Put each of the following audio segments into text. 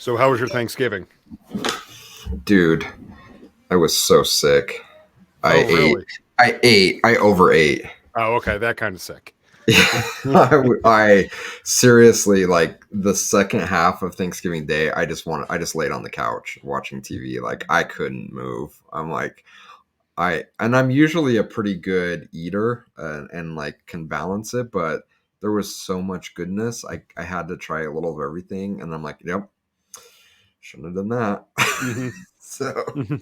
So how was your Thanksgiving? Dude, I was so sick. I Oh, ate. really? I overate. Oh, okay. That kind of sick. I seriously, like, the second half of Thanksgiving Day, I just laid on the couch watching TV. Like, I couldn't move. I'm usually a pretty good eater, and like can balance it, but there was so much goodness. I had to try a little of everything, and I'm like, yep, shouldn't have done that. hmm So hmm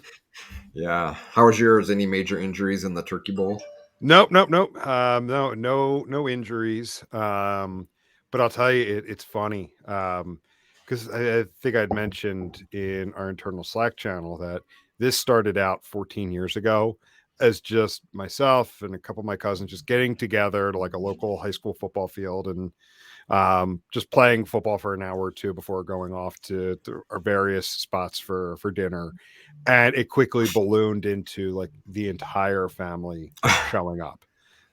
yeah. How was yours? Any major injuries in the turkey bowl? Nope, nope, nope. No injuries. But I'll tell you, it's funny. Because I think I'd mentioned in our internal Slack channel that this started out 14 years ago as just myself and a couple of my cousins just getting together to like a local high school football field and just playing football for an hour or two before going off to our various spots for dinner, and it quickly ballooned into like the entire family showing up,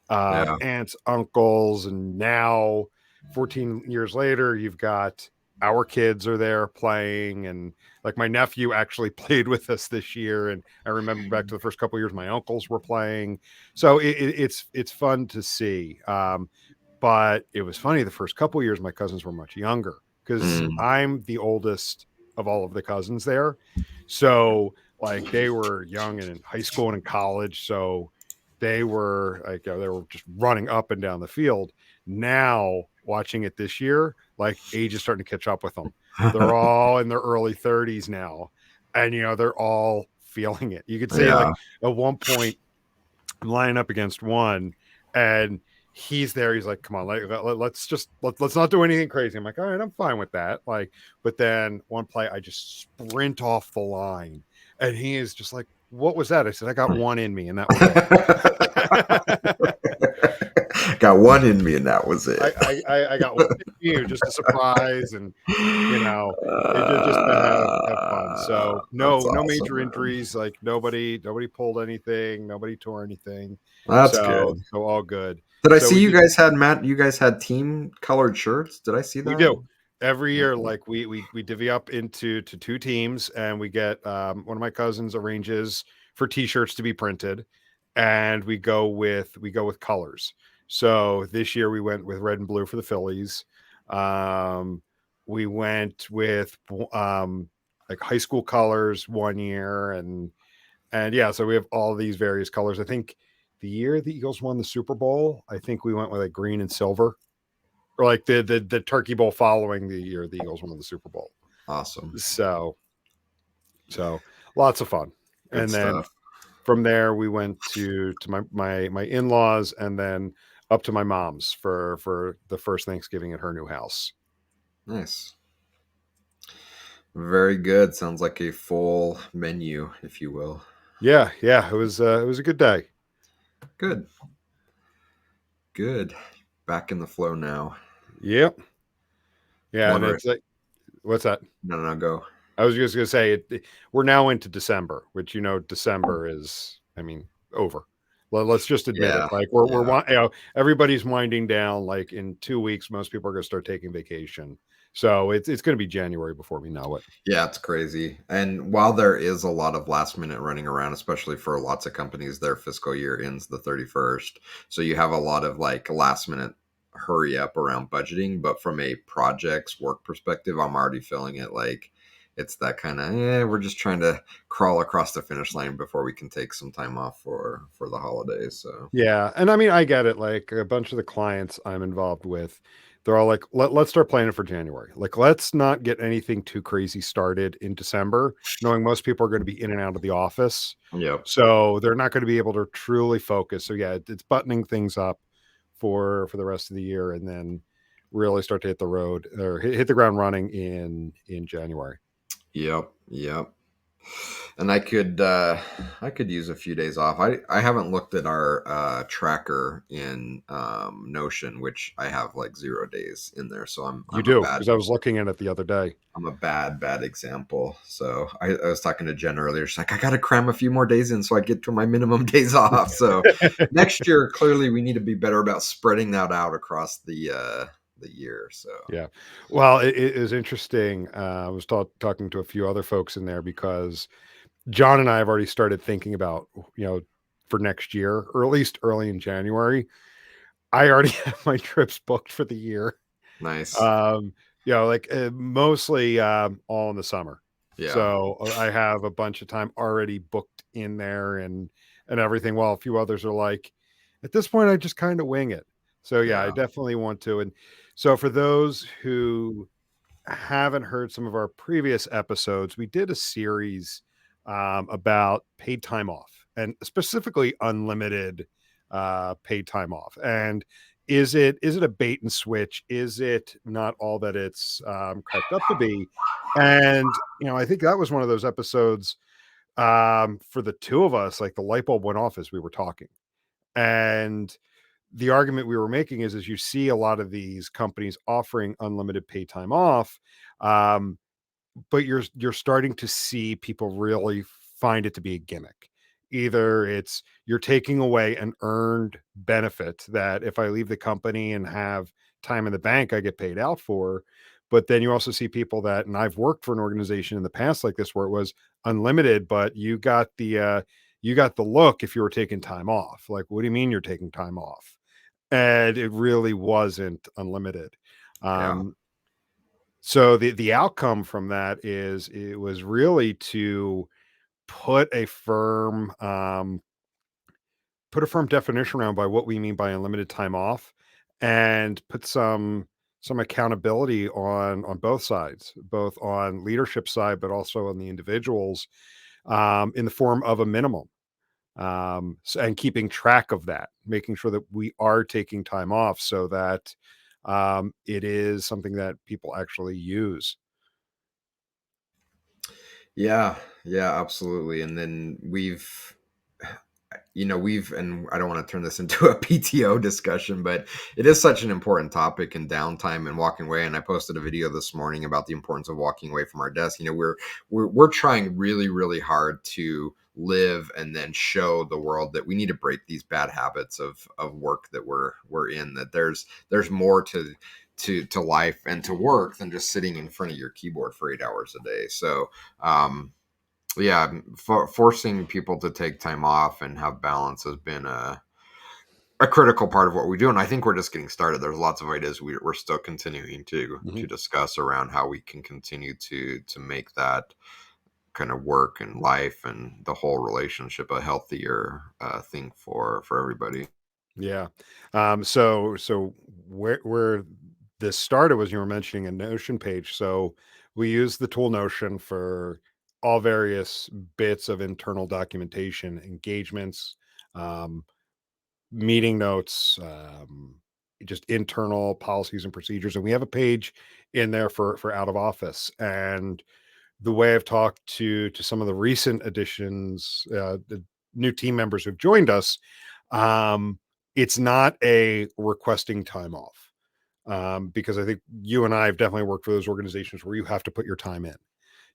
Yeah. aunts, uncles, and now 14 years later, you've got our kids are there playing, and like my nephew actually played with us this year, and I remember back to the first couple of years my uncles were playing, so it's fun to see. But it was funny the first couple years my cousins were much younger because Mm. I'm the oldest of all of the cousins there. So like they were young and in high school and in college. So they were like they were just running up and down the field. Now watching it this year, like age is starting to catch up with them. They're all in their early 30s now. And they're all feeling it. You could say like Yeah. at one point line up against one and he's there, he's like, come on, let's not do anything crazy. I'm like, all right, I'm fine with that, like, but then one play I just sprint off the line and he is just like, what was that? I said, I got one in me and that was it. Got one in me, and that was I, it. I got one in you, just a surprise, and you know just to have fun. So That's no awesome, major man. injuries, like nobody pulled anything, nobody tore anything, That's so good. all good. Did I So see we you did. guys had Matt? You guys had team colored shirts. Did I see We that? do every year. Okay. Like we divvy up into two teams, and we get one of my cousins arranges for T-shirts to be printed, and we go with colors. So this year we went with red and blue for the Phillies. Um, we went with like high school colors one year, and yeah, so we have all these various colors. I think the year the Eagles won the Super Bowl, I think we went with like green and silver, or like the Turkey Bowl following the year the Eagles won the Super Bowl. Awesome. So lots of fun. Good And then stuff. from there we went to my in-laws and then up to my mom's for the first Thanksgiving at her new house. Nice. Very good. Sounds like a full menu, if you will. Yeah, it was a good day. Good. Good. Back in the flow now. Yep. Yeah, and Wondering. it's like, what's that? No, no, no, go. I was just gonna say we're now into December, which December is, I mean, over. Let's just admit it. Yeah. Like we're Yeah. everybody's winding down. Like in 2 weeks, most people are gonna start taking vacation. So it's gonna be January before we know it. Yeah, it's crazy. And while there is a lot of last minute running around, especially for lots of companies, their fiscal year ends the 31st. So you have a lot of like last minute hurry up around budgeting. But from a projects work perspective, I'm already feeling it like it's that kind of, we're just trying to crawl across the finish line before we can take some time off for the holidays. So Yeah, and I mean, I get it. Like a bunch of the clients I'm involved with, they're all like, let's start planning for January. Like, let's not get anything too crazy started in December, knowing most people are going to be in and out of the office. yep. So they're not going to be able to truly focus. So yeah, it's buttoning things up for the rest of the year, and then really start to hit the road or hit the ground running in January. Yep. Yep. And I could use a few days off. I haven't looked at our tracker in Notion, which I have like 0 days in there. So You do, because I was looking at it the other day. I'm a bad example. So I was talking to Jen earlier. She's like, I gotta cram a few more days in so I get to my minimum days off. So next year, clearly we need to be better about spreading that out across the the year. So Yeah. Well, it is interesting. I was talking to a few other folks in there because John and I have already started thinking about, you know, for next year, or at least early in January. I already have my trips booked for the year. nice. Um, like mostly all in the summer. Yeah. So I have a bunch of time already booked in there and everything. While a few others are like, at this point, I just kind of wing it. So yeah, I Yeah. definitely want to. And so for those who haven't heard some of our previous episodes, we did a series about paid time off and specifically unlimited paid time off. And is it a bait and switch? Is it not all that it's cracked up to be? And I think that was one of those episodes for the two of us, like the light bulb went off as we were talking. And the argument we were making is as you see a lot of these companies offering unlimited paid time off, um, but you're starting to see people really find it to be a gimmick. Either it's you're taking away an earned benefit that if I leave the company and have time in the bank, I get paid out for. But then you also see people that, and I've worked for an organization in the past like this where it was unlimited, but you got the look if you were taking time off. Like, what do you mean you're taking time off? And it really wasn't unlimited. Yeah. Um, so the outcome from that is it was really to put a firm definition around by what we mean by unlimited time off and put some accountability on both sides, both on leadership side but also on the individuals, in the form of a minimum, and keeping track of that, making sure that we are taking time off so that it is something that people actually use. Yeah, yeah, absolutely. And then and I don't want to turn this into a PTO discussion, but it is such an important topic in downtime and walking away. And I posted a video this morning about the importance of walking away from our desk. We're trying really, really hard to live and then show the world that we need to break these bad habits of work that we're in, that there's more to life and to work than just sitting in front of your keyboard for 8 hours a day. So yeah, forcing people to take time off and have balance has been a critical part of what we do, and I think we're just getting started. There's lots of ideas we're still continuing to Mhm. discuss around how we can continue to make that kind of work and life and the whole relationship a healthier thing for everybody. Yeah. So where this started was you were mentioning a Notion page. So we use the tool Notion for all various bits of internal documentation, engagements, um, meeting notes, just internal policies and procedures. And we have a page in there for out of office. And the way I've talked to some of the recent additions, the new team members who've joined us, um, it's not a requesting time off, because I think you and I have definitely worked for those organizations where you have to put your time in.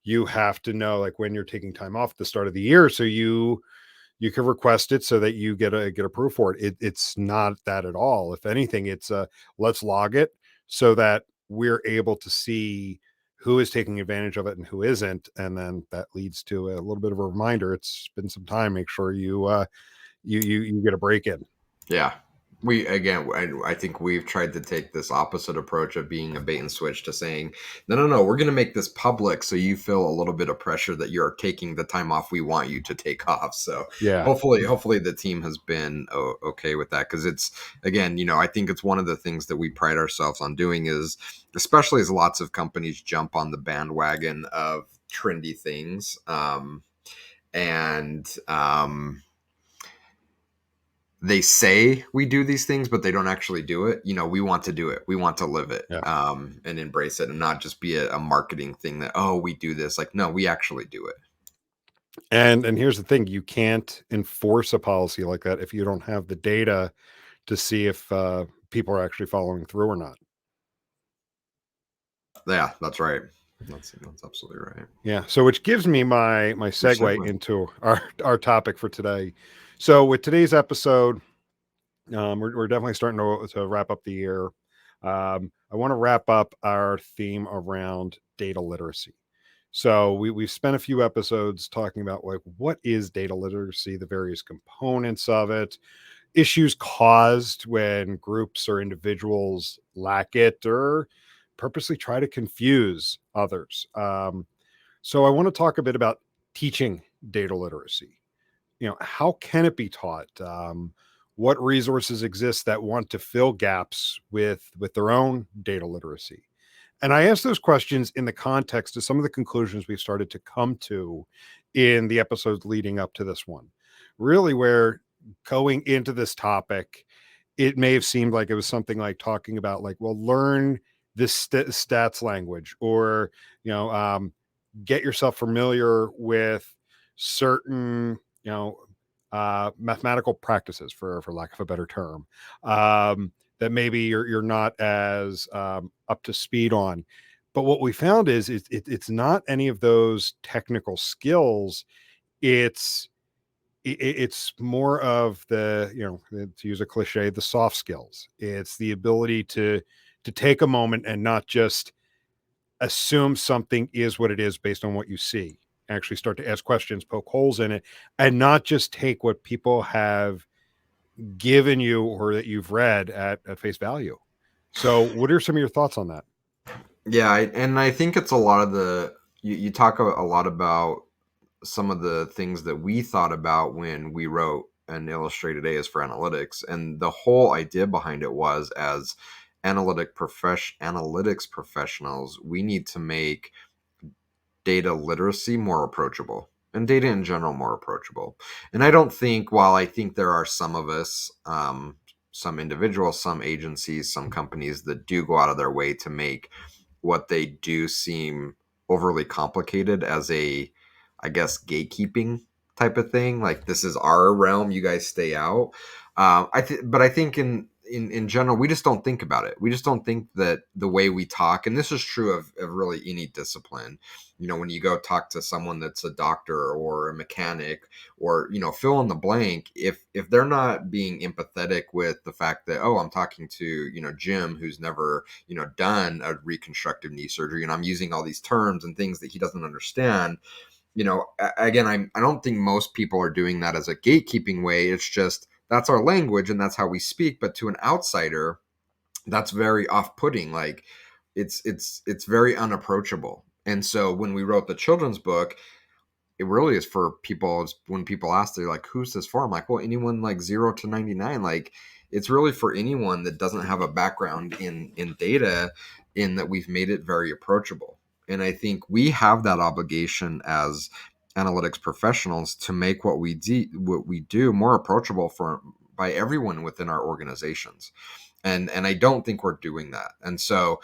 You have to know like when you're taking time off at the start of the year, so you can request it so that you get approved for it. It's not that at all. If anything, it's let's log it so that we're able to see who is taking advantage of it and who isn't, and then that leads to a little bit of a reminder. It's been some time. Make sure you get a break in. Yeah. We again, I think we've tried to take this opposite approach of being a bait and switch to saying, no, no, no, we're going to make this public so you feel a little bit of pressure that you're taking the time off we want you to take off. So Yeah. hopefully the team has been okay with that, because it's again, I think it's one of the things that we pride ourselves on doing is, especially as lots of companies jump on the bandwagon of trendy things, and they say we do these things, but they don't actually do it. We want to do it. We want to live it, Yeah. and embrace it, and not just be a marketing thing that, oh, we do this. Like, no, we actually do it. And here's the thing, you can't enforce a policy like that if you don't have the data to see if people are actually following through or not. Yeah, that's right. That's absolutely right. Yeah. So which gives me my Good segue segue. into our topic for today. So with today's episode, we're definitely starting to wrap up the year. I want to wrap up our theme around data literacy. So we've spent a few episodes talking about like what is data literacy, the various components of it, issues caused when groups or individuals lack it or purposely try to confuse others. So I want to talk a bit about teaching data literacy. How can it be taught? What resources exist that want to fill gaps with their own data literacy? And I ask those questions in the context of some of the conclusions we've started to come to in the episodes leading up to this one. Really, where going into this topic, it may have seemed like it was something like talking about, like, well, learn this stats language, or, you know, um, get yourself familiar with certain, mathematical practices, for lack of a better term. That maybe you're not as up to speed on. But what we found is it's not any of those technical skills. It's it's more of the, to use a cliche, the soft skills. It's the ability to take a moment and not just assume something is what it is based on what you see. Actually start to ask questions, poke holes in it, and not just take what people have given you or that you've read at face value. So, what are some of your thoughts on that? Yeah, and I think it's a lot of you talk a lot about some of the things that we thought about when we wrote an illustrated A is for analytics, and the whole idea behind it was, as analytics professionals, we need to make data literacy more approachable and data in general more approachable. And I don't think, while I think there are some of us, some individuals, some agencies, some companies that do go out of their way to make what they do seem overly complicated as a, I guess, gatekeeping type of thing. Like, this is our realm, you guys stay out. But I think in general, we just don't think about it. We just don't think that the way we talk, and this is true of really any discipline. When you go talk to someone that's a doctor or a mechanic, or fill in the blank, if they're not being empathetic with the fact that, oh, I'm talking to Jim, who's never done a reconstructive knee surgery, and I'm using all these terms and things that he doesn't understand. Again, I don't think most people are doing that as a gatekeeping way. It's just that's our language and that's how we speak. But to an outsider, that's very off-putting. Like, it's very unapproachable. And so when we wrote the children's book, it really is for people. When people ask, they're like, who's this for? I'm like, well, anyone like 0 to 99. Like, it's really for anyone that doesn't have a background in data, in that we've made it very approachable. And I think we have that obligation as analytics professionals to make what we do more approachable for by everyone within our organizations. And I don't think we're doing that. And so,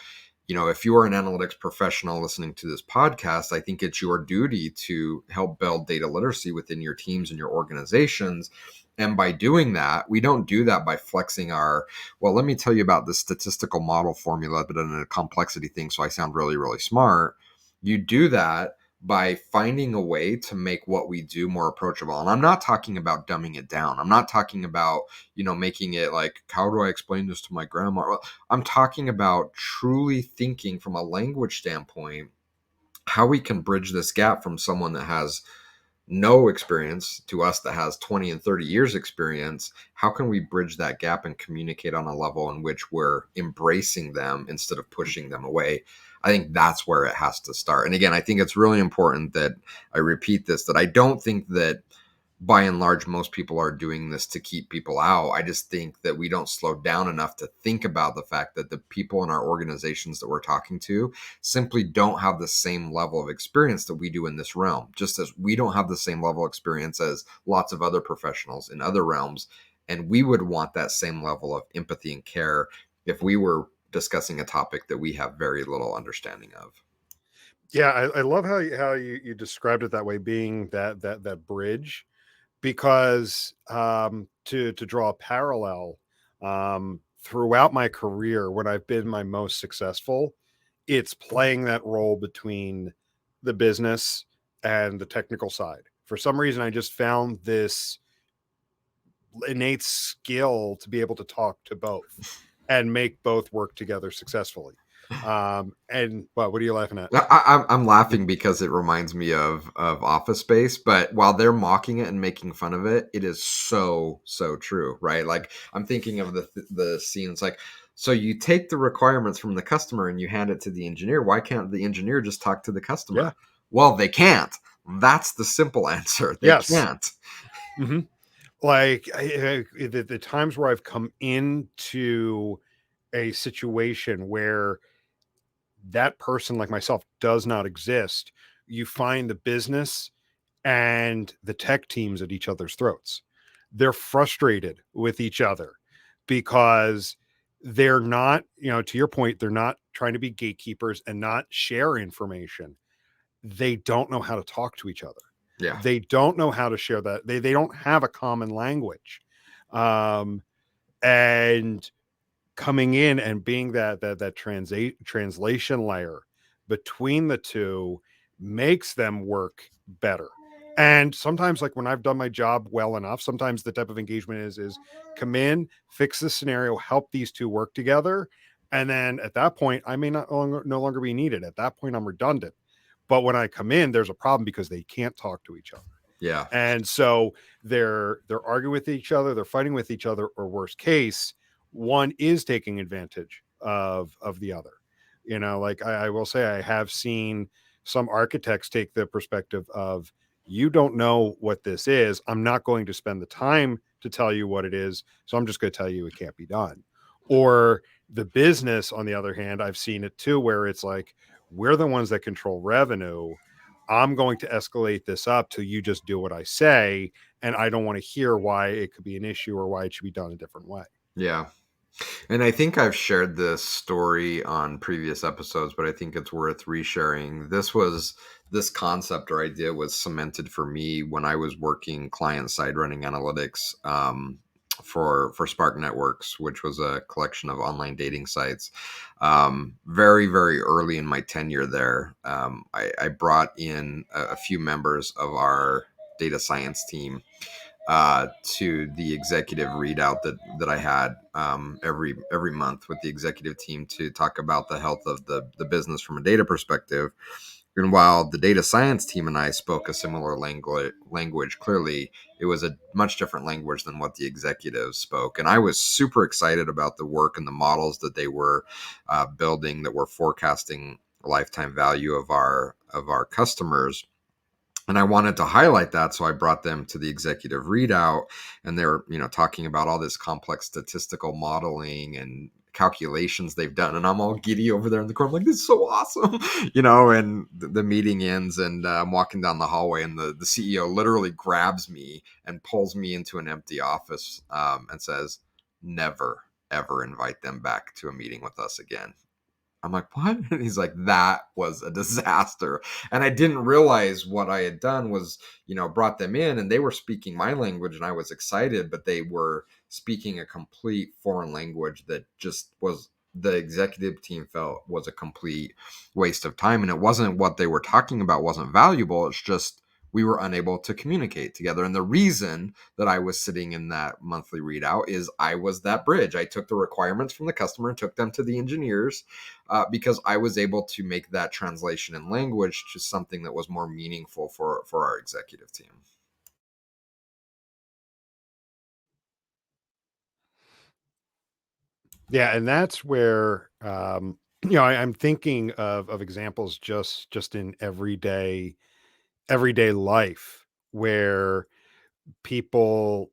if you are an analytics professional listening to this podcast, I think it's your duty to help build data literacy within your teams and your organizations. And by doing that, we don't do that by flexing well, let me tell you about the statistical model formula, but in a complexity thing, so I sound really, really smart. You do that by finding a way to make what we do more approachable. And I'm not talking about dumbing it down. I'm not talking about, making it like, how do I explain this to my grandma? Well, I'm talking about truly thinking from a language standpoint, how we can bridge this gap from someone that has no experience to us that has 20 and 30 years experience. How can we bridge that gap and communicate on a level in which we're embracing them instead of pushing them away? I think that's where it has to start. And again, I think it's really important that I repeat this, that I don't think that by and large most people are doing this to keep people out. I just think that we don't slow down enough to think about the fact that the people in our organizations that we're talking to simply don't have the same level of experience that we do in this realm, just as we don't have the same level of experience as lots of other professionals in other realms. And we would want that same level of empathy and care if we were discussing a topic that we have very little understanding of. Yeah, I love how you described it that way, being that bridge, because to draw a parallel, throughout my career, when I've been my most successful, it's playing that role between the business and the technical side. For some reason, I just found this innate skill to be able to talk to both. and make both work together successfully. And what are you laughing at? I'm laughing because it reminds me of Office Space, but while they're mocking it and making fun of it, it is so true, right? Like I'm thinking of the scenes like, so you take the requirements from the customer and you hand it to the engineer. Why can't the engineer just talk to the Yeah. customer? Well, they can't. That's the simple answer. They Yes. can't. Hmm. Like the times where I've come into a situation where that person, like myself, does not exist, you find the business and the tech teams at each other's throats. They're frustrated with each other because they're not, to your point, they're not trying to be gatekeepers and not share information. They don't know how to talk to each other. Yeah. They don't know how to share that. They don't have a common language. Um, and coming in and being that translation layer between the two makes them work better. And sometimes, like when I've done my job well enough, sometimes the type of engagement is come in, fix the scenario, help these two work together, and then at that point I may no longer be needed. At that point I'm redundant. But when I come in, there's a problem because they can't talk to each other. Yeah. And so they're arguing with each other, they're fighting with each other, or worst case, one is taking advantage of the other. Like I will say, I have seen some architects take the perspective of, you don't know what this is. I'm not going to spend the time to tell you what it is. So I'm just going to tell you it can't be done. Or the business, on the other hand, I've seen it too, where it's like, we're the ones that control revenue. I'm going to escalate this up till you just do what I say. And I don't want to hear why it could be an issue or why it should be done a different way. Yeah. And I think I've shared this story on previous episodes, but I think it's worth resharing. This concept or idea was cemented for me when I was working client side running analytics for Spark Networks, which was a collection of online dating sites. Very early in my tenure there, I brought in a few members of our data science team to the executive readout that I had every month with the executive team to talk about the health of the business from a data perspective. And while the data science team and I spoke a similar language, clearly it was a much different language than what the executives spoke. And I was super excited about the work and the models that they were building that were forecasting lifetime value of our customers, and I wanted to highlight that, so I brought them to the executive readout, and they were talking about all this complex statistical modeling and calculations they've done, and I'm all giddy over there in the corner, like, this is so awesome. And the meeting ends, and I'm walking down the hallway, and the CEO literally grabs me and pulls me into an empty office, and says, never ever invite them back to a meeting with us again. I'm like, what? And he's like, that was a disaster. And I didn't realize what I had done was, brought them in and they were speaking my language and I was excited, but they were speaking a complete foreign language that just was, the executive team felt was a complete waste of time. And it wasn't what they were talking about wasn't valuable. It's just we were unable to communicate together. And the reason that I was sitting in that monthly readout is I was that bridge. I took the requirements from the customer and took them to the engineers, because I was able to make that translation in language to something that was more meaningful for our executive team. Yeah, and that's where I'm thinking of examples just in everyday life where people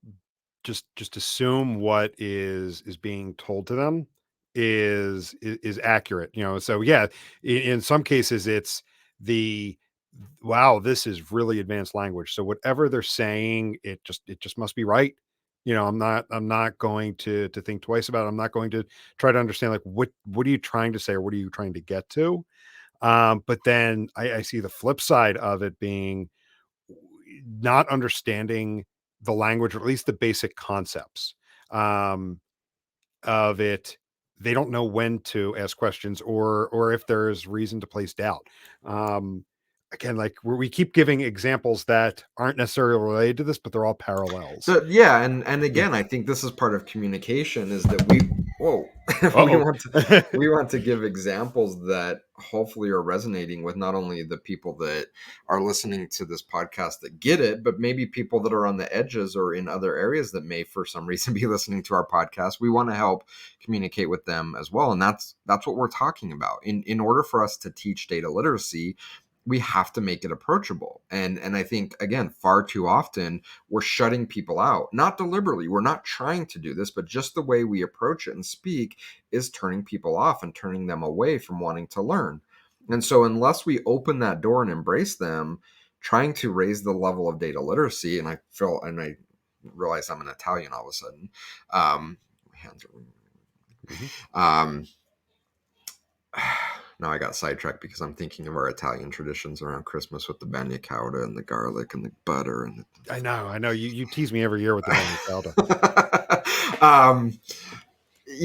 just assume what is being told to them is accurate. So yeah, in some cases it's the, wow, this is really advanced language, so whatever they're saying, it just must be right. I'm not going to think twice about it. I'm not going to try to understand, like, what are you trying to say, or what are you trying to get to. But then I see the flip side of it being not understanding the language, or at least the basic concepts um, of it. They don't know when to ask questions, or if there's reason to place doubt. Um, Again, like we keep giving examples that aren't necessarily related to this, but they're all parallels. Yeah, and Yeah. again, I think this is part of communication is that we whoa. we Uh-oh. want to we want to give examples that hopefully are resonating with not only the people that are listening to this podcast that get it, but maybe people that are on the edges or in other areas that may for some reason be listening to our podcast. We want to help communicate with them as well, and that's what we're talking about. In order for us to teach data literacy, we have to make it approachable. And I think, again, far too often we're shutting people out, not deliberately. We're not trying to do this, but just the way we approach it and speak is turning people off and turning them away from wanting to learn. And so unless we open that door and embrace them, trying to raise the level of data literacy, and I realize I'm an Italian all of a sudden. My hands Mhm. are now I got sidetracked because I'm thinking of our Italian traditions around Christmas with the bagna cauda and the garlic and the butter and I know. You tease me every year with the bagna cauda.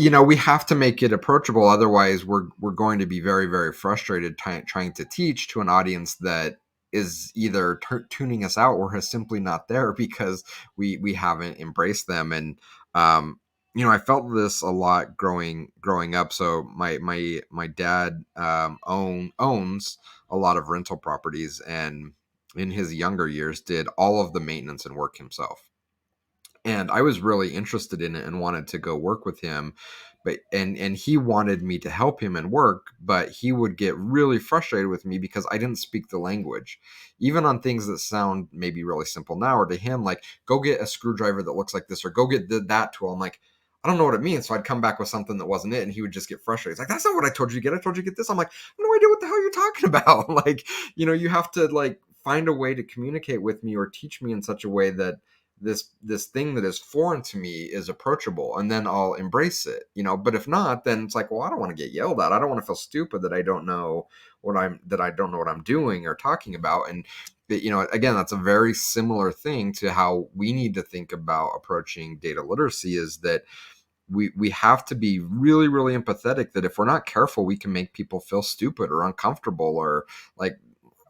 the we have to make it approachable. Otherwise, we're going to be very, very frustrated trying to teach to an audience that is either tuning us out or is simply not there because we haven't embraced them. And I felt this a lot growing up. So my dad owns a lot of rental properties, and in his younger years did all of the maintenance and work himself, and I was really interested in it and wanted to go work with him. But and he wanted me to help him and work, but he would get really frustrated with me because I didn't speak the language, even on things that sound maybe really simple now, or to him like, go get a screwdriver that looks like this, or go get that tool. I'm like, I don't know what it means. So I'd come back with something that wasn't it, and he would just get frustrated. He's like, that's not what I told you to get. I told you to get this. I'm like, I have no idea what the hell you're talking about. Like, you have to like find a way to communicate with me or teach me in such a way that this thing that is foreign to me is approachable, and then I'll embrace it. But if not, then it's like, well, I don't want to get yelled at. I don't want to feel stupid that I don't know what I'm doing or talking about. And again, that's a very similar thing to how we need to think about approaching data literacy, is that we have to be really, really empathetic, that if we're not careful, we can make people feel stupid or uncomfortable or like,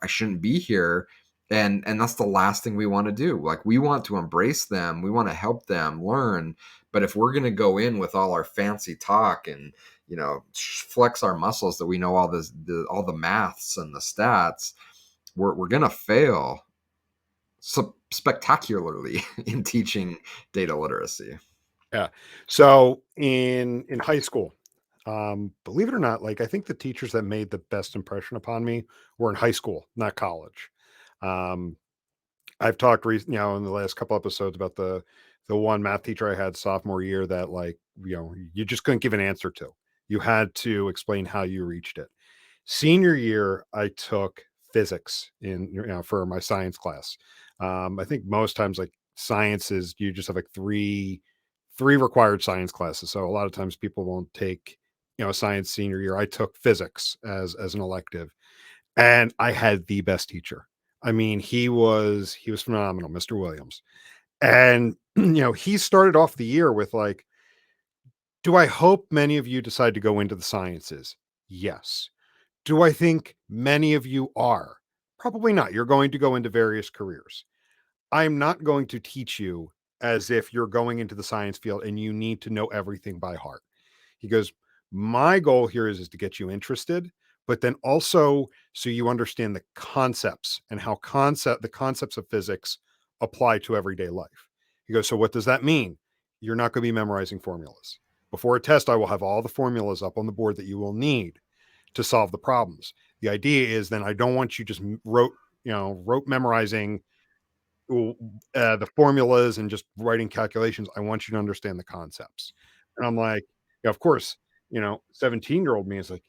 I shouldn't be here. And that's the last thing we want to do. Like, we want to embrace them, we want to help them learn. But if we're going to go in with all our fancy talk and flex our muscles that we know all the maths and the stats, we're going to fail spectacularly in teaching data literacy. Yeah. So in high school, believe it or not, like I think the teachers that made the best impression upon me were in high school, not college. Um, I've talked in the last couple episodes about the one math teacher I had sophomore year that like, you just couldn't give an answer to. You had to explain how you reached it. Senior year, I took physics for my science class. I think most times like sciences, you just have like three required science classes. So a lot of times people won't take, science senior year. I took physics as an elective, and I had the best teacher. I mean, he was phenomenal, Mr. Williams. And he started off the year with like, do I hope many of you decide to go into the sciences? Yes. Do I think many of you are? Probably not. You're going to go into various careers. I'm not going to teach you as if you're going into the science field and you need to know everything by heart. He goes, my goal here is to get you interested, but then also so you understand the concepts and how the concepts of physics apply to everyday life. He goes, so what does that mean? You're not going to be memorizing formulas. Before a test, I will have all the formulas up on the board that you will need to solve the problems. The idea is then I don't want you just rote memorizing the formulas and just writing calculations. I want you to understand the concepts. And I'm like, yeah, of course, 17-year-old me is like,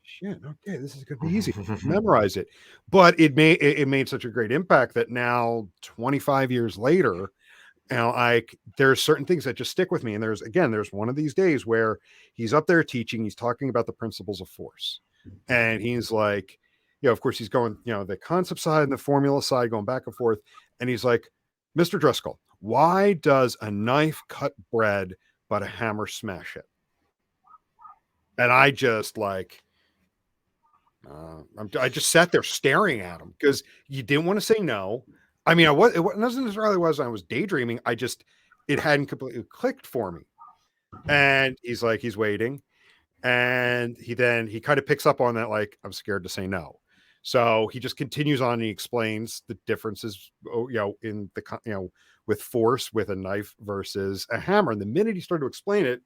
shit, okay, this is gonna be easy. Memorize it. But it made such a great impact that now 25 years later, like there's certain things that just stick with me. And there's one of these days where he's up there teaching, he's talking about the principles of force. And he's like, of course he's going, the concept side and the formula side going back and forth. And he's like, Mr. Driscoll, why does a knife cut bread, but a hammer smash it? And I just like, I just sat there staring at him because you didn't want to say no. I mean, it wasn't necessarily I was daydreaming. It hadn't completely clicked for me. And he's like, he's waiting. And he kind of picks up on that, like, I'm scared to say no. So he just continues on and he explains the differences, in the, with force with a knife versus a hammer. And the minute he started to explain it,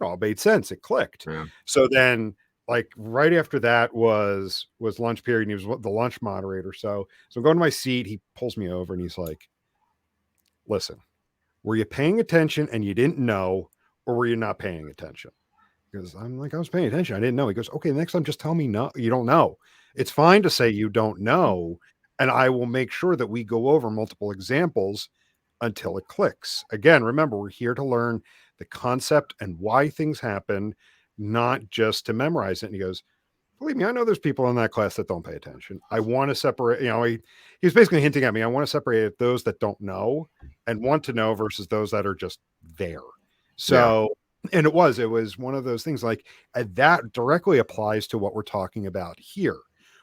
it all made sense. It clicked. Yeah. So then, like right after that was lunch period, and he was the lunch moderator. So I'm going to my seat. He pulls me over and he's like, "Listen, were you paying attention and you didn't know, or were you not paying attention?" Because I'm like, I was paying attention. I didn't know. He goes, okay, next time just tell me no, you don't know. It's fine to say you don't know. And I will make sure that we go over multiple examples until it clicks. Again, remember, we're here to learn the concept and why things happen, not just to memorize it. And he goes, believe me, I know there's people in that class that don't pay attention. I want to separate, he was basically hinting at me. I want to separate those that don't know and want to know versus those that are just there. Yeah. So, and it was one of those things like that directly applies to what we're talking about here.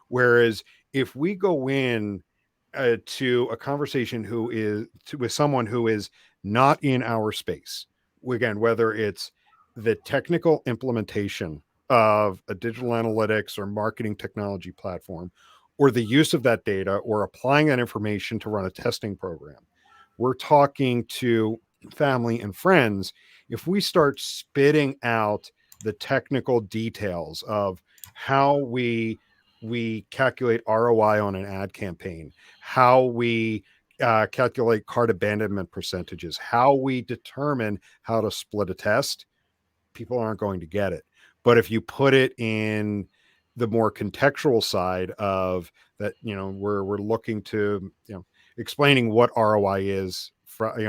Whereas if we go in to a conversation with someone who is not in our space, again, whether it's the technical implementation of a digital analytics or marketing technology platform, or the use of that data or applying that information to run a testing program. We're talking to family and friends. If we start spitting out the technical details of how we calculate ROI on an ad campaign, how we calculate cart abandonment percentages, how we determine how to split a test, people aren't going to get it. But if you put it in the more contextual side of that, we're looking to, explaining what ROI is,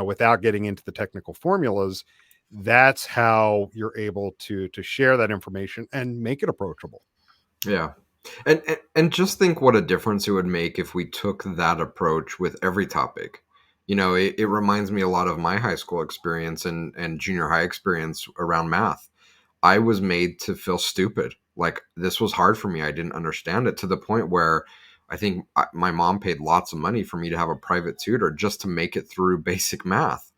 without getting into the technical formulas, that's how you're able to share that information and make it approachable. Yeah. And just think what a difference it would make if we took that approach with every topic. It reminds me a lot of my high school experience and junior high experience around math. I was made to feel stupid. Like this was hard for me. I didn't understand it to the point where I think my mom paid lots of money for me to have a private tutor just to make it through basic math.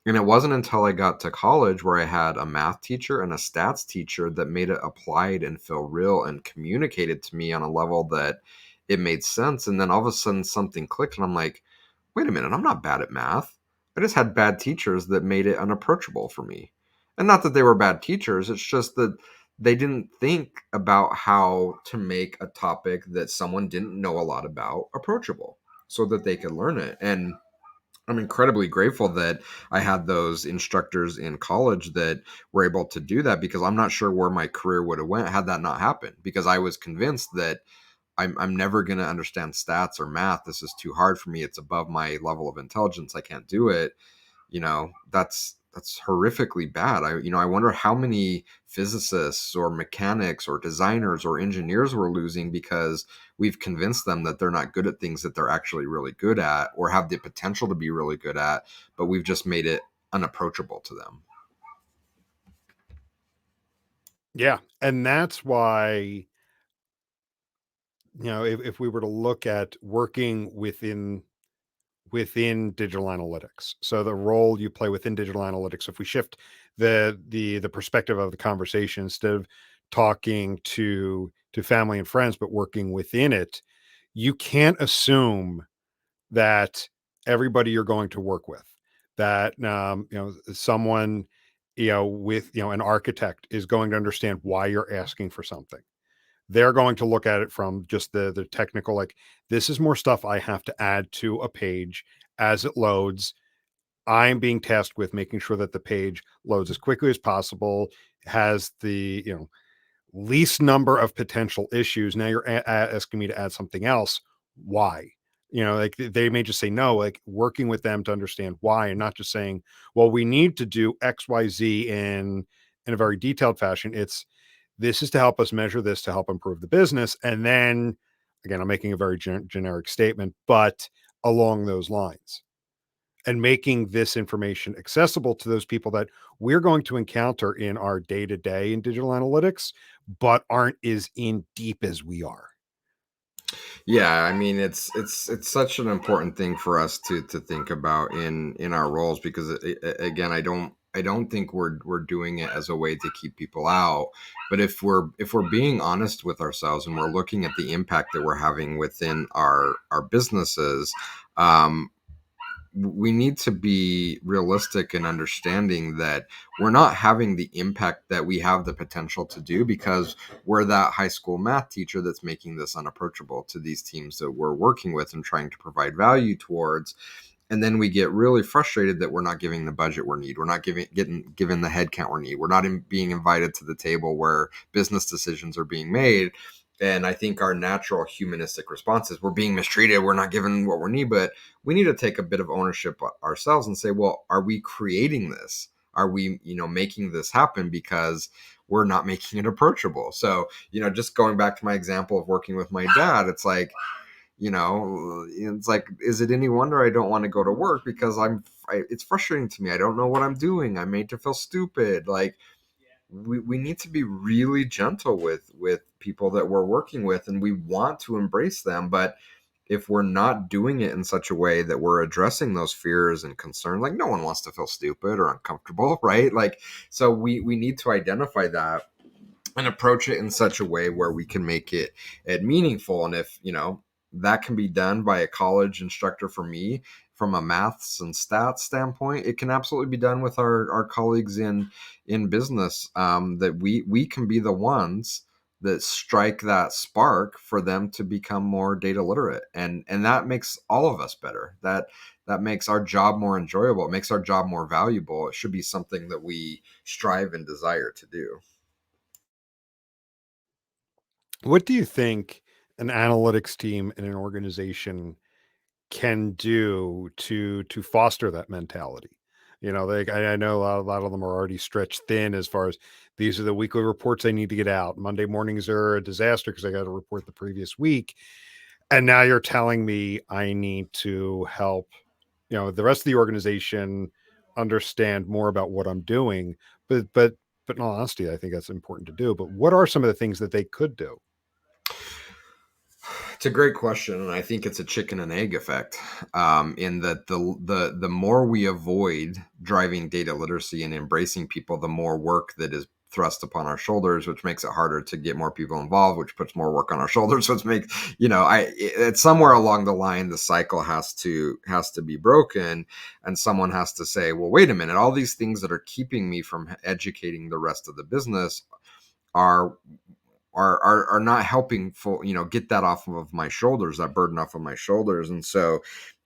And it wasn't until I got to college where I had a math teacher and a stats teacher that made it applied and feel real and communicated to me on a level that it made sense. And then all of a sudden something clicked and I'm like, wait a minute, I'm not bad at math. I just had bad teachers that made it unapproachable for me. And not that they were bad teachers, it's just that they didn't think about how to make a topic that someone didn't know a lot about approachable so that they could learn it. And I'm incredibly grateful that I had those instructors in college that were able to do that because I'm not sure where my career would have went had that not happened because I was convinced that I'm never going to understand stats or math. This is too hard for me. It's above my level of intelligence. I can't do it. That's horrifically bad. I wonder how many physicists or mechanics or designers or engineers we're losing because we've convinced them that they're not good at things that they're actually really good at or have the potential to be really good at, but we've just made it unapproachable to them. Yeah. And that's why, if we were to look at working within digital analytics. So the role you play within digital analytics, if we shift the perspective of the conversation, instead of talking to family and friends, but working within it, you can't assume that everybody you're going to work with, that someone, with an architect is going to understand why you're asking for something. They're going to look at it from just the technical, like, this is more stuff I have to add to a page as it loads. I'm being tasked with making sure that the page loads as quickly as possible, has the, least number of potential issues. Now you're asking me to add something else. Why? Like they may just say no, like working with them to understand why, and not just saying, well, we need to do XYZ in a very detailed fashion. It's, this is to help us measure this to help improve the business. And then again, I'm making a very generic statement, but along those lines, and making this information accessible to those people that we're going to encounter in our day to day in digital analytics, but aren't as in deep as we are. Yeah, I mean it's such an important thing for us to think about in our roles because again, I don't I don't think we're doing it as a way to keep people out. But if we're being honest with ourselves and we're looking at the impact that we're having within our businesses, um, we need to be realistic in understanding that we're not having the impact that we have the potential to do because we're that high school math teacher that's making this unapproachable to these teams that we're working with and trying to provide value towards. And then we get really frustrated that we're not giving the budget we need. We're not getting given the headcount we need. We're not being invited to the table where business decisions are being made. And I think our natural humanistic response is we're being mistreated. We're not given what we need, but we need to take a bit of ownership ourselves and say, well, are we creating this? Are we, making this happen because we're not making it approachable? So, just going back to my example of working with my dad, it's like, is it any wonder I don't want to go to work because it's frustrating to me. I don't know what I'm doing. I'm made to feel stupid. Like, we need to be really gentle with people that we're working with, and we want to embrace them. But if we're not doing it in such a way that we're addressing those fears and concerns, like no one wants to feel stupid or uncomfortable, right? Like, so we need to identify that and approach it in such a way where we can make it meaningful. And if that can be done by a college instructor, for me, from a maths and stats standpoint, it can absolutely be done with our colleagues in business. That we can be the ones that strike that spark for them to become more data literate, and that makes all of us better. That makes our job more enjoyable. It makes our job more valuable. It should be something that we strive and desire to do. What do you think an analytics team in an organization can do to foster that mentality? Like I know a lot of them are already stretched thin as far as these are the weekly reports I need to get out. Monday mornings are a disaster because I got to report the previous week. And now you're telling me I need to help, the rest of the organization understand more about what I'm doing. But in all honesty, I think that's important to do. But what are some of the things that they could do? It's a great question, and I think it's a chicken and egg effect. In that the more we avoid driving data literacy and embracing people, the more work that is thrust upon our shoulders, which makes it harder to get more people involved, which puts more work on our shoulders, which makes it's somewhere along the line the cycle has to be broken, and someone has to say, well, wait a minute, all these things that are keeping me from educating the rest of the business are are not helping get that off of my shoulders, that burden off of my shoulders. And so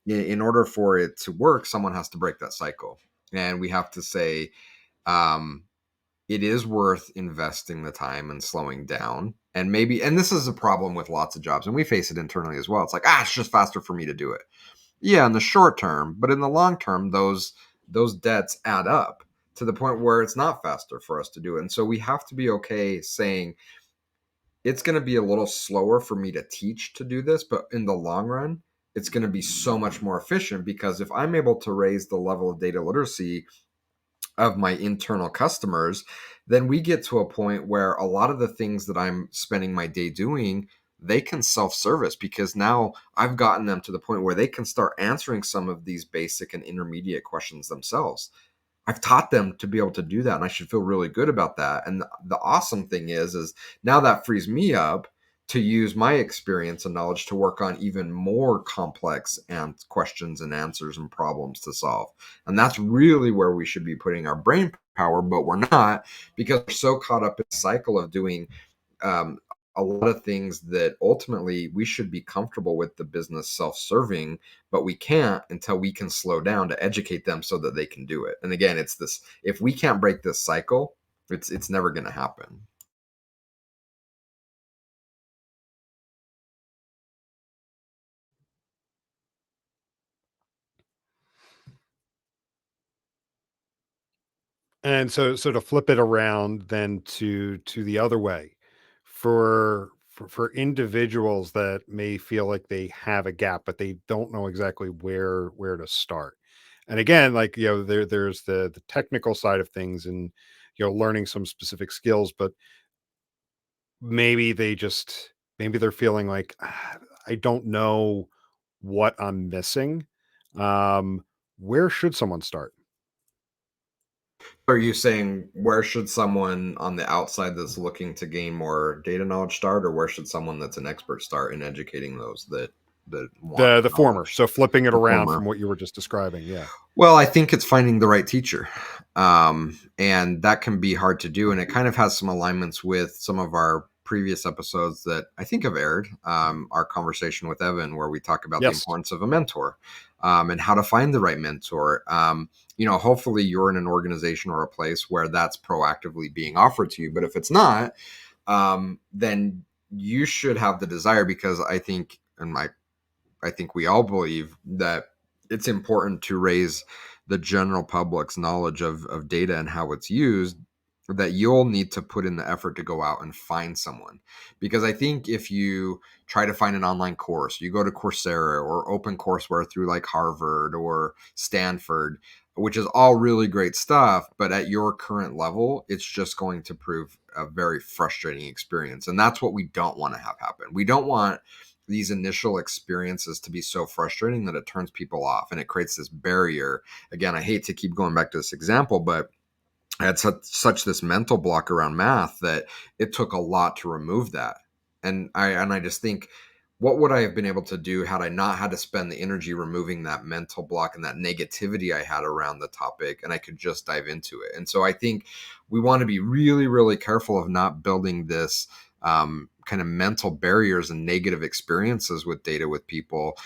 in order for it to work, someone has to break that cycle, and we have to say, um it is worth investing the time and slowing down. And this is a problem with lots of jobs, and we face it internally as well. It's like, it's just faster for me to do it. Yeah, in the short term, but in the long term, those debts add up to the point where it's not faster for us to do it. And so we have to be okay saying, it's going to be a little slower for me to teach to do this, but in the long run, it's going to be so much more efficient, because if I'm able to raise the level of data literacy of my internal customers, then we get to a point where a lot of the things that I'm spending my day doing, they can self-service, because now I've gotten them to the point where they can start answering some of these basic and intermediate questions themselves. I've taught them to be able to do that, and I should feel really good about that. And the awesome thing is now that frees me up to use my experience and knowledge to work on even more complex and questions and answers and problems to solve. And that's really where we should be putting our brain power, but we're not, because we're so caught up in the cycle of doing um, a lot of things that ultimately we should be comfortable with the business self-serving, but we can't until we can slow down to educate them so that they can do it. And again, it's this: if we can't break this cycle, it's never going to happen. And so to flip it around then to the other way, for individuals that may feel like they have a gap, but they don't know exactly where to start. And again, like, there's the technical side of things and, learning some specific skills, but maybe maybe they're feeling like, I don't know what I'm missing. Um, where should someone start? Are you saying where should someone on the outside that's looking to gain more data knowledge start, or where should someone that's an expert start in educating those that want The the former. knowledge? So flipping it The around former. from what you were just describing. Yeah. Well, I think it's finding the right teacher. And that can be hard to do. And it kind of has some alignments with some of our previous episodes that I think have aired. Our conversation with Evan, where we talk about the Yes. importance of a mentor, and how to find the right mentor. Hopefully you're in an organization or a place where that's proactively being offered to you. But if it's not, then you should have the desire, because I think we all believe that it's important to raise the general public's knowledge of data and how it's used, that you'll need to put in the effort to go out and find someone. Because I think if you try to find an online course, you go to Coursera or OpenCourseWare through like Harvard or Stanford, which is all really great stuff, but at your current level, it's just going to prove a very frustrating experience. And that's what we don't want to have happen. We don't want these initial experiences to be so frustrating that it turns people off and it creates this barrier. Again, I hate to keep going back to this example, but I had such this mental block around math that it took a lot to remove that. And I just think, what would I have been able to do had I not had to spend the energy removing that mental block and that negativity I had around the topic, and I could just dive into it? And so I think we want to be really, really careful of not building this kind of mental barriers and negative experiences with data with people.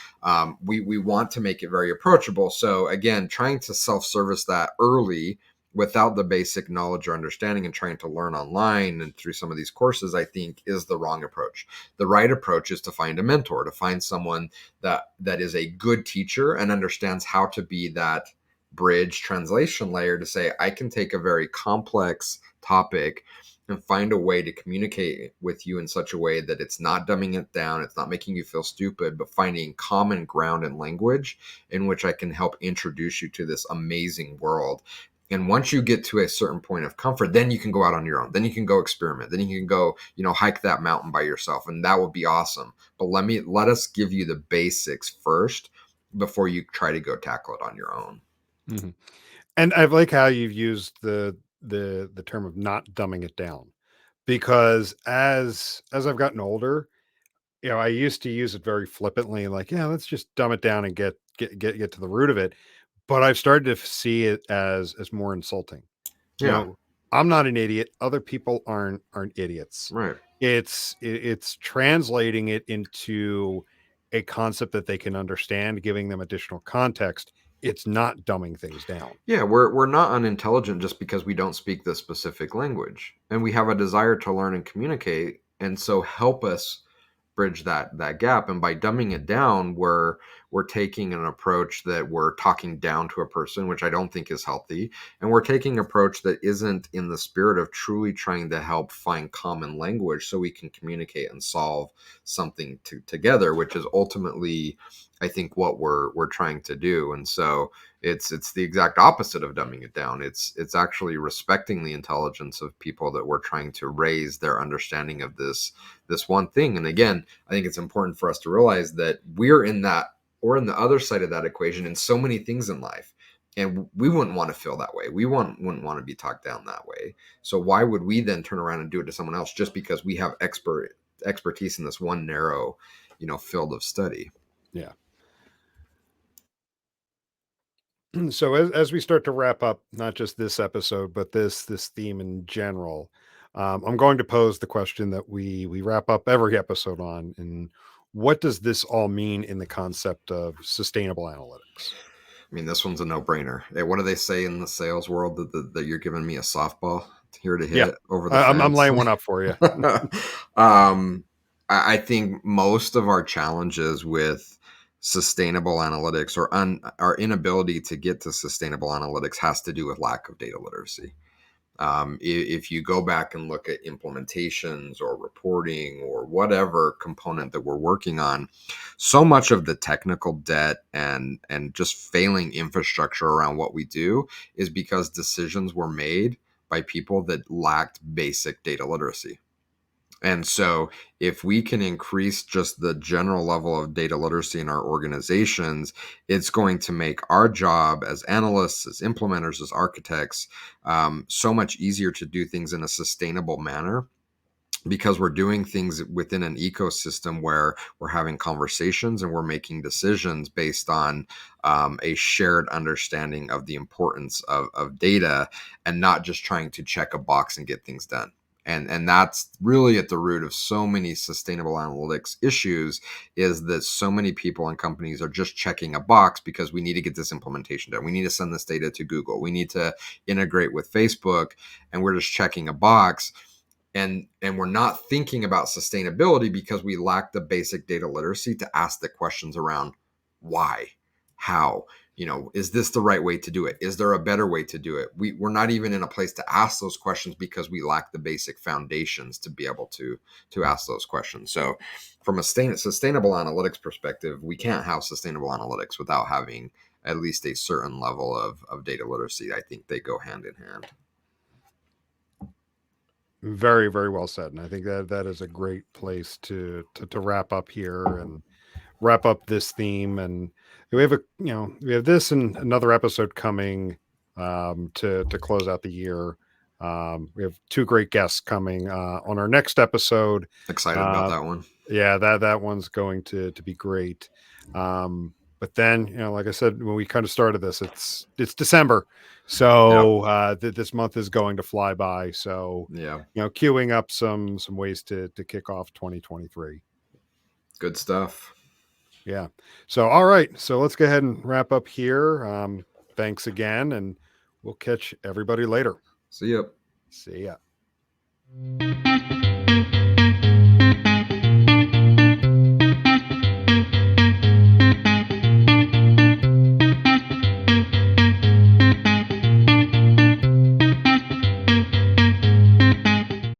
We want to make it very approachable. So again, trying to self-service that early without the basic knowledge or understanding and trying to learn online and through some of these courses, I think is the wrong approach. The right approach is to find a mentor, to find someone that is a good teacher and understands how to be that bridge translation layer to say, I can take a very complex topic and find a way to communicate with you in such a way that it's not dumbing it down, it's not making you feel stupid, but finding common ground and language in which I can help introduce you to this amazing world. And once you get to a certain point of comfort, then you can go out on your own. Then you can go experiment. Then you can go, hike that mountain by yourself, and that would be awesome. But let us give you the basics first before you try to go tackle it on your own. Mhm. And I like how you've used the term of not dumbing it down, because as I've gotten older, I used to use it very flippantly, like, yeah, let's just dumb it down and get to the root of it. But I've started to see it as more insulting. You Yeah, know, I'm not an idiot. Other people aren't idiots. right. It's translating it into a concept that they can understand, giving them additional context. It's not dumbing things down. Yeah, we're not unintelligent just because we don't speak the specific language, and we have a desire to learn and communicate. And so, help us bridge that gap. And by dumbing it down, we're taking an approach that we're talking down to a person, which I don't think is healthy, and we're taking an approach that isn't in the spirit of truly trying to help find common language so we can communicate and solve something together, which is ultimately, I think, what we're trying to do. And so it's the exact opposite of dumbing it down. It's actually respecting the intelligence of people that we're trying to raise their understanding of this one thing. And again, I think it's important for us to realize that we're in the other side of that equation in so many things in life. And we wouldn't want to feel that way. Wouldn't want to be talked down that way. So why would we then turn around and do it to someone else just because we have expertise in this one narrow, field of study? Yeah. So as we start to wrap up, not just this episode, but this theme in general, I'm going to pose the question that we wrap up every episode on. And what does this all mean in the concept of sustainable analytics? I mean, this one's a no-brainer. Hey, what do they say in the sales world, that you're giving me a softball here to Yeah, hit over the I'm fence? laying one up for you. um, I think most of our challenges with sustainable analytics, or our inability to get to sustainable analytics, has to do with lack of data literacy. If you go back and look at implementations or reporting or whatever component that we're working on, so much of the technical debt and just failing infrastructure around what we do is because decisions were made by people that lacked basic data literacy. And so, if we can increase just the general level of data literacy in our organizations, it's going to make our job as analysts, as implementers, as architects, so much easier to do things in a sustainable manner, because we're doing things within an ecosystem where we're having conversations and we're making decisions based on a shared understanding of the importance of data, and not just trying to check a box and get things done. And that's really at the root of so many sustainable analytics issues, is that so many people and companies are just checking a box because we need to get this implementation done. We need to send this data to Google. We need to integrate with Facebook, and we're just checking a box, and we're not thinking about sustainability because we lack the basic data literacy to ask the questions around why, how, is this the right way to do it? Is there a better way to do it? We're not even in a place to ask those questions because we lack the basic foundations to be able to ask those questions. So from a sustainable analytics perspective, we can't have sustainable analytics without having at least a certain level of data literacy. I think they go hand in hand. Very, very well said. And I think that that is a great place to wrap up here and wrap up this theme. And we have we have this and another episode coming to close out the year. We have two great guests coming on our next episode. Excited about Uh, that one. yeah, that one's going to be great. But then, like I said when we kind of started this, it's December, Yep. so this month is going to fly by. So, Yeah. queuing up some ways to kick off 2023. Good stuff. Yeah. So, all right. So let's go ahead and wrap up here. Thanks again, and we'll catch everybody later. See ya. See ya.